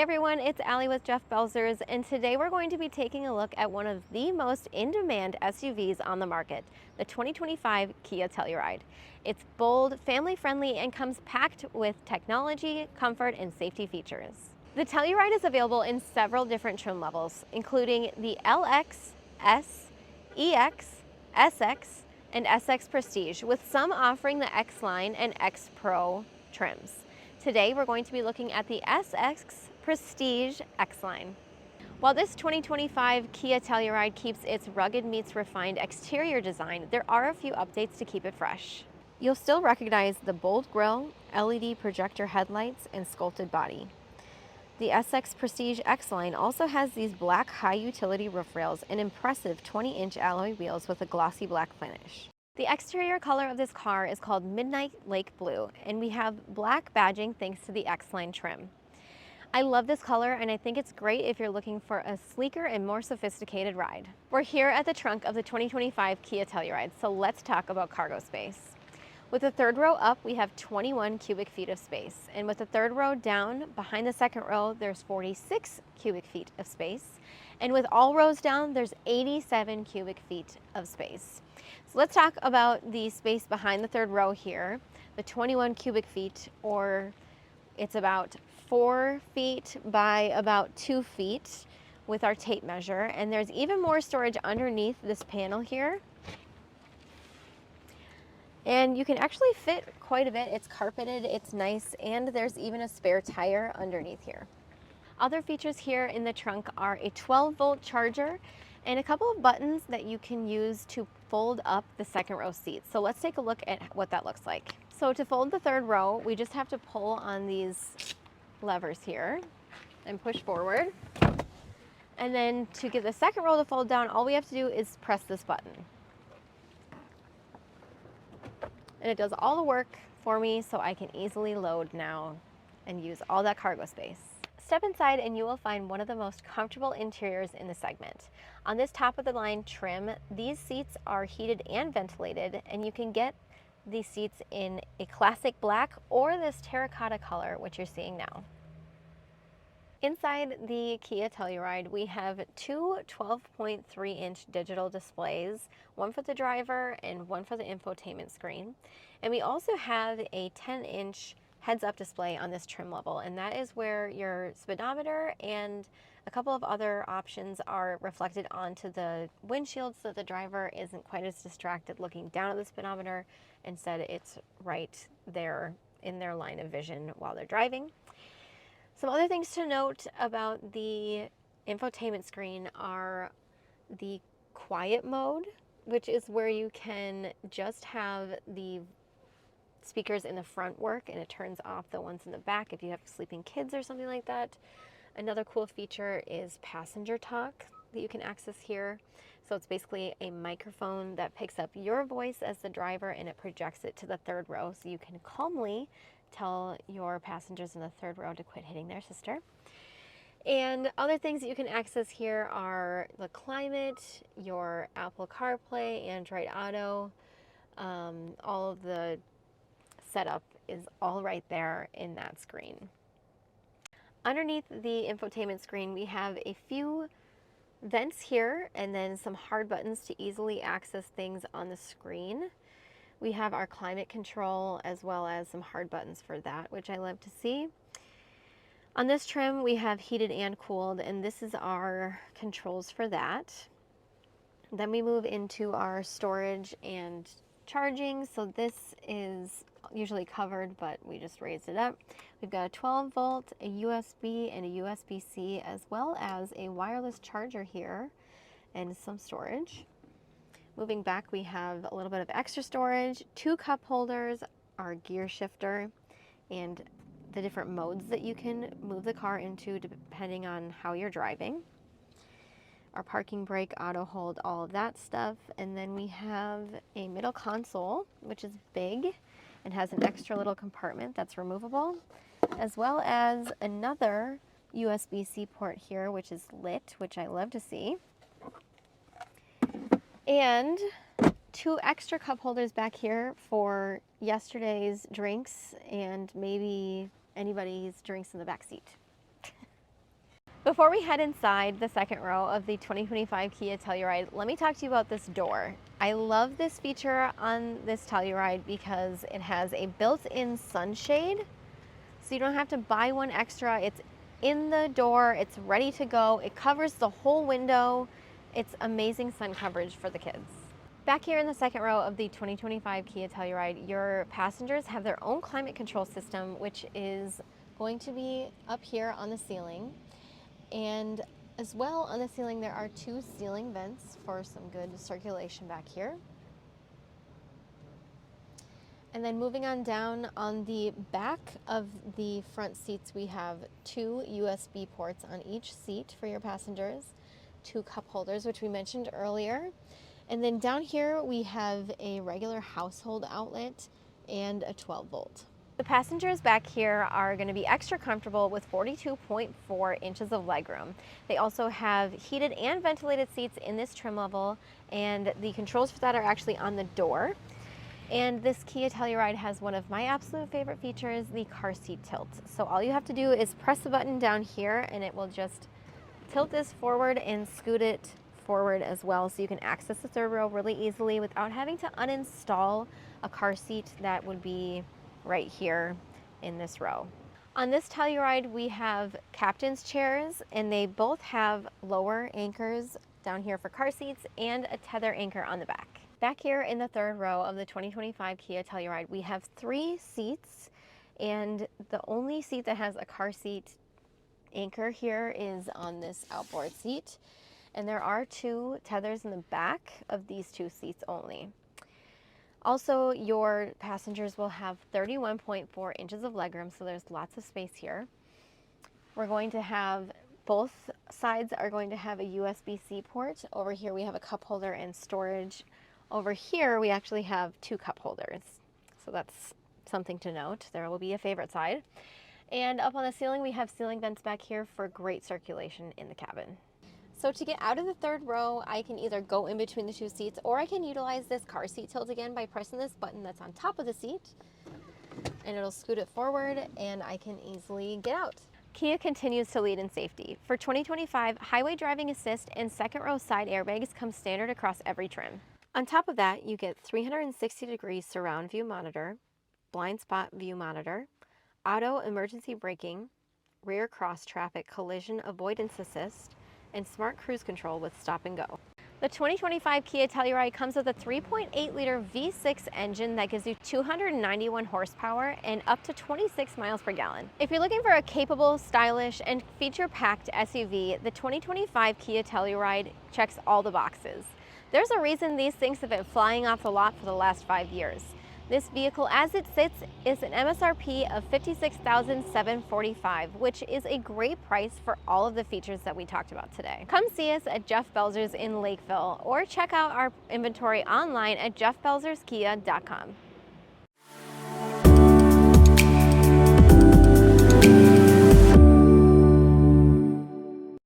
Hey everyone, it's Allye with Jeff Belzers, and today we're going to be taking a look at one of the most in-demand SUVs on the market, the 2025 Kia Telluride. It's bold, family-friendly, and comes packed with technology, comfort, and safety features. The Telluride is available in several different trim levels, including the LX, S, EX, SX, and SX Prestige, with some offering the X Line and X Pro trims. Today, we're going to be looking at the SX Prestige X-Line. While this 2025 Kia Telluride keeps its rugged meets refined exterior design, there are a few updates to keep it fresh. You'll still recognize the bold grille, LED projector headlights, and sculpted body. The SX Prestige X-Line also has these black high-utility roof rails and impressive 20-inch alloy wheels with a glossy black finish. The exterior color of this car is called Midnight Lake Blue, and we have black badging thanks to the X-Line trim. I love this color, and I think it's great if you're looking for a sleeker and more sophisticated ride. We're here at the trunk of the 2025 Kia Telluride, so let's talk about cargo space. With the third row up, we have 21 cubic feet of space, and with the third row down, behind the second row, there's 46 cubic feet of space, and with all rows down, there's 87 cubic feet of space. So let's talk about the space behind the third row here, the 21 cubic feet, or it's about 4 feet by about 2 feet with our tape measure, and there's even more storage underneath this panel here. And you can actually fit quite a bit. It's carpeted, it's nice, and there's even a spare tire underneath here. Other features here in the trunk are a 12-volt charger and a couple of buttons that you can use to fold up the second row seats. So let's take a look at what that looks like. So to fold the third row, we just have to pull on these levers here and push forward. And then to get the second row to fold down, all we have to do is press this button. And it does all the work for me so I can easily load now and use all that cargo space. Step inside and you will find one of the most comfortable interiors in the segment. On this top of the line trim, these seats are heated and ventilated, and you can get these seats in a classic black or this terracotta color, which you're seeing now. Inside the Kia Telluride, we have two 12.3-inch digital displays, one for the driver and one for the infotainment screen. And we also have a 10-inch heads-up display on this trim level, and that is where your speedometer and a couple of other options are reflected onto the windshield so that the driver isn't quite as distracted looking down at the speedometer. Instead, it's right there in their line of vision while they're driving. Some other things to note about the infotainment screen are the quiet mode, which is where you can just have the speakers in the front work and it turns off the ones in the back if you have sleeping kids or something like that. Another cool feature is passenger talk that you can access here. So it's basically a microphone that picks up your voice as the driver and it projects it to the third row so you can calmly tell your passengers in the third row to quit hitting their sister. And other things that you can access here are the climate, your Apple CarPlay, Android Auto, all of the setup is all right there in that screen. Underneath the infotainment screen, we have a few vents here and then some hard buttons to easily access things on the screen. We have our climate control as well as some hard buttons for that, which I love to see. On this trim, we have heated and cooled, and this is our controls for that. Then we move into our storage and charging. So this is usually covered, but we just raised it up. We've got a 12 volt, a USB, and a USB-C, as well as a wireless charger here and some storage. Moving back, we have a little bit of extra storage, 2 cup holders, our gear shifter, and the different modes that you can move the car into depending on how you're driving. Our parking brake, auto hold, all of that stuff. And then we have a middle console, which is big and has an extra little compartment that's removable, as well as another USB-C port here, which is lit, which I love to see. And 2 extra cup holders back here for yesterday's drinks and maybe anybody's drinks in the back seat. Before we head inside the second row of the 2025 Kia Telluride, let me talk to you about this door. I love this feature on this Telluride because it has a built-in sunshade, so you don't have to buy one extra. It's in the door, it's ready to go. It covers the whole window. It's amazing sun coverage for the kids. Back here in the second row of the 2025 Kia Telluride, your passengers have their own climate control system, which is going to be up here on the ceiling. And as well on the ceiling, there are 2 ceiling vents for some good circulation back here. And then moving on down, on the back of the front seats, we have 2 USB ports on each seat for your passengers, 2 cup holders, which we mentioned earlier. And then down here, we have a regular household outlet and a 12-volt. The passengers back here are going to be extra comfortable with 42.4 inches of legroom. They also have heated and ventilated seats in this trim level, and the controls for that are actually on the door. And this Kia Telluride has one of my absolute favorite features, the car seat tilt. So all you have to do is press the button down here and it will just tilt this forward and scoot it forward as well, so you can access the third row really easily without having to uninstall a car seat that would be right here in this row. On this Telluride, we have captain's chairs, and they both have lower anchors down here for car seats and a tether anchor on the back. Back here in the third row of the 2025 Kia Telluride, we have 3 seats, and the only seat that has a car seat anchor here is on this outboard seat. And there are 2 tethers in the back of these 2 seats only. Also, your passengers will have 31.4 inches of legroom, so there's lots of space here. We're going to have, both sides are going to have a USB-C port. Over here we have a cup holder and storage. Over here we actually have 2 cup holders, so that's something to note. There will be a favorite side. And up on the ceiling we have ceiling vents back here for great circulation in the cabin. So to get out of the third row, I can either go in between the 2 seats, or I can utilize this car seat tilt again by pressing this button that's on top of the seat, and it'll scoot it forward and I can easily get out. Kia continues to lead in safety. For 2025, highway driving assist and second row side airbags come standard across every trim. On top of that, you get 360-degree surround view monitor, blind spot view monitor, auto emergency braking, rear cross traffic collision avoidance assist, and smart cruise control with stop and go. The 2025 Kia Telluride comes with a 3.8-liter V6 engine that gives you 291 horsepower and up to 26 miles per gallon. If you're looking for a capable, stylish, and feature-packed SUV, the 2025 Kia Telluride checks all the boxes. There's a reason these things have been flying off the lot for the last 5 years. This vehicle, as it sits, is an MSRP of $56,745, which is a great price for all of the features that we talked about today. Come see us at Jeff Belzer's in Lakeville, or check out our inventory online at jeffbelzerskia.com.